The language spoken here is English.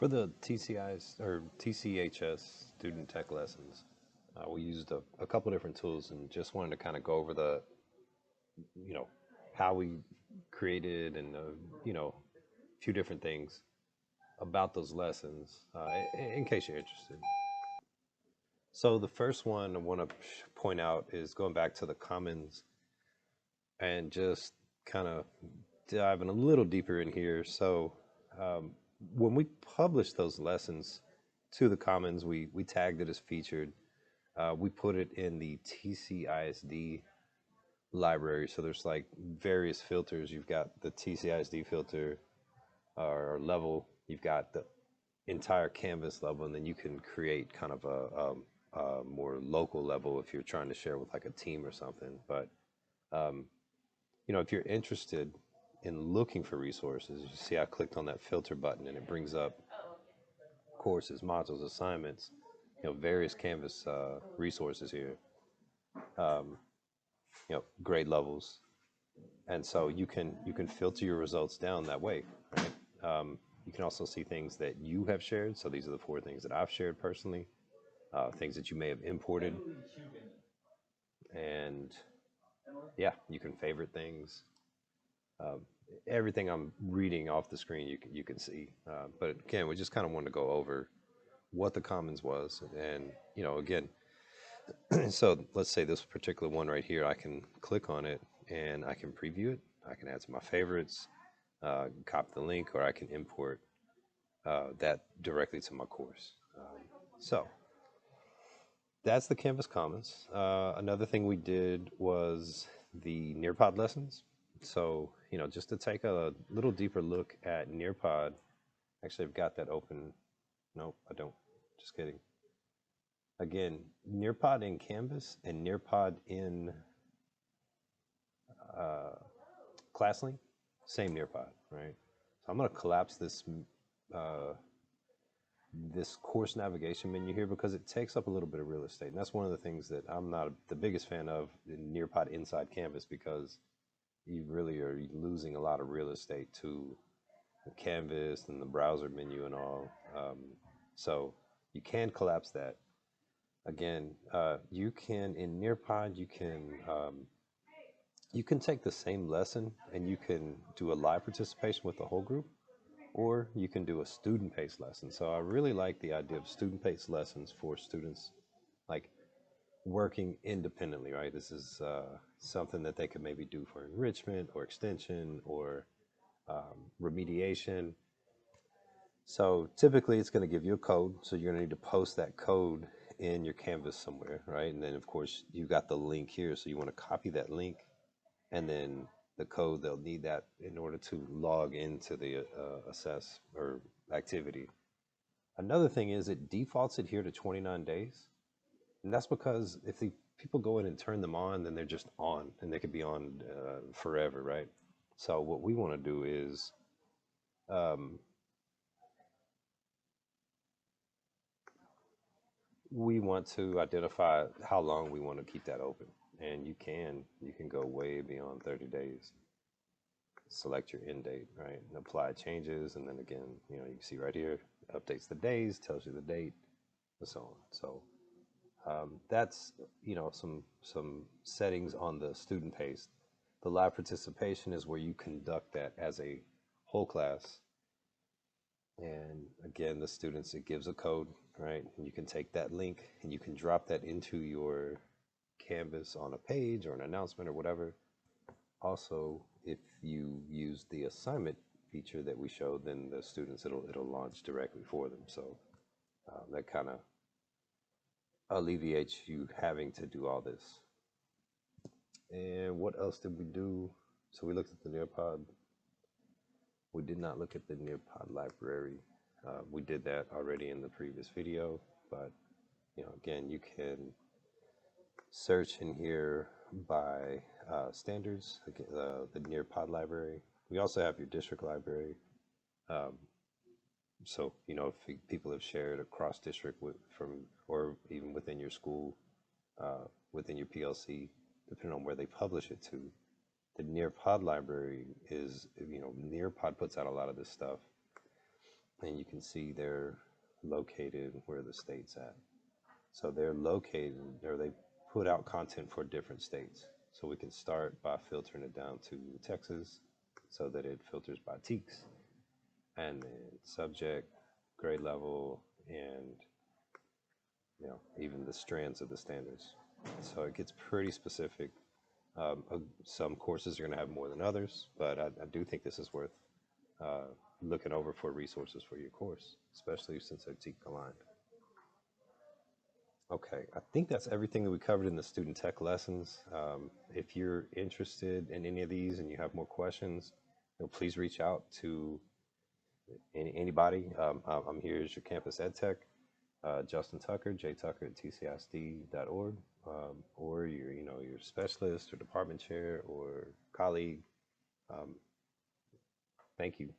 For the TCIs or TCHS student tech lessons, we used a couple different tools and just wanted to kind of go over you know, how we created and, a few different things about those lessons in case you're interested. So the first one I want to point out is going back to the commons and just kind of diving a little deeper in here. So um, when we published those lessons to the commons, we tagged it as featured. We put it in the TCISD library. So there's like various filters. You've got the TCISD filter or level. You've got the entire canvas level, and then you can create kind of a more local level if you're trying to share with like a team or something. But um, if you're interested in looking for resources, you see I clicked on that filter button and it brings up courses, modules, assignments, various Canvas resources here, um, grade levels. And so you can filter your results down that way, right? You can also see things that you have shared. So these are the 4 things that I've shared personally, things that you may have imported. And yeah, you can favorite things. Um, Everything I'm reading off the screen, you can see. But again, we just kind of wanted to go over what the commons was, and again, so let's say this particular one right here, I can click on it and I can preview it. I can add to my favorites, copy the link, or I can import that directly to my course. So that's the Canvas Commons. Another thing we did was the Nearpod lessons. So, just to take a little deeper look at Nearpod, actually, I've got that open. Nope, I don't. Just kidding. Again, Nearpod in Canvas and Nearpod in uh, ClassLink, same Nearpod, right? So I'm going to collapse uh, this course navigation menu here because it takes up a little bit of real estate. And that's one of the things that I'm not the biggest fan of in Nearpod inside Canvas, because you really are losing a lot of real estate to the Canvas and the browser menu and all. So you can collapse that. Again, you can in Nearpod you can take the same lesson and you can do a live participation with the whole group, or you can do a student-paced lesson. So I really like the idea of student-paced lessons for students like working independently, right? This is something that they could maybe do for enrichment or extension or remediation. So typically it's going to give you a code. So you're going to need to post that code in your Canvas somewhere, right? And then of course you've got the link here. So you want to copy that link, and then the code, they'll need that in order to log into the assess or activity. Another thing is it defaults it here to 29 days. And that's because if the people go in and turn them on, then they're just on, and they could be on forever, right? So what we want to do is um, we want to identify how long we want to keep that open. And you can go way beyond 30 days. Select your end date, right? And apply changes. And then again, you can see right here, updates the days, tells you the date, and so on. So that's, some settings on the student pace. The live participation is where you conduct that as a whole class. And again, the students, it gives a code, right? And you can take that link and you can drop that into your Canvas on a page or an announcement or whatever. Also, if you use the assignment feature that we showed, then the students, it'll launch directly for them. So that kind of alleviates you having to do all this. And what else did we do? So we looked at the Nearpod. We did not look at the Nearpod library. We did that already in the previous video, but again, you can search in here by standards, the Nearpod library. We also have your district library. Um, so if people have shared across district from, or even within your school, within your PLC, depending on where they publish it to, the Nearpod library is, Nearpod puts out a lot of this stuff. and you can see they're located where the state's at. So they're located, or they put out content for different states. So we can start by filtering it down to Texas so that it filters by TEKS, and then subject, grade level, and even the strands of the standards. So it gets pretty specific. Some courses are going to have more than others, but I do think this is worth uh, looking over for resources for your course, especially since they're TEK aligned. Okay, I think that's everything that we covered in the student tech lessons. If you're interested in any of these and you have more questions, please reach out to anybody. I'm here as your campus ed tech, Justin Tucker, jtucker at tcisd.org, or your specialist or department chair or colleague. Um, Thank you.